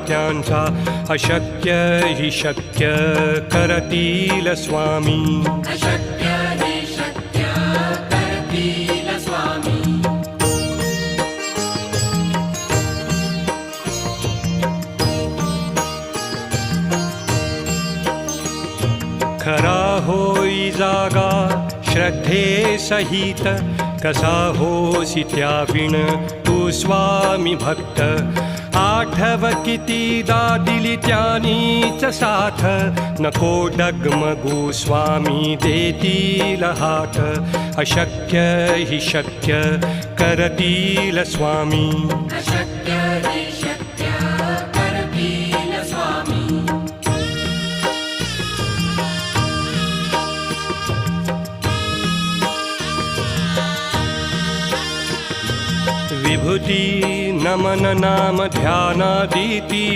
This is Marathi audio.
त्यांचा अशक्य हि शक्य करतील स्वामी. अशक्य हि शक्य करतील स्वामी. खरा होई जागा श्रद्धे सहित, कसा होसी त्याविण तू स्वामी भक्त. आठव कितीदा दिली त्यानीच साथ, नको डगमगू स्वामी देतील हात. अशक्य हि शक्य करतील स्वामी. अशक्य हि शक्य करतील स्वामी. विभूती नमन नाम ध्यानादिती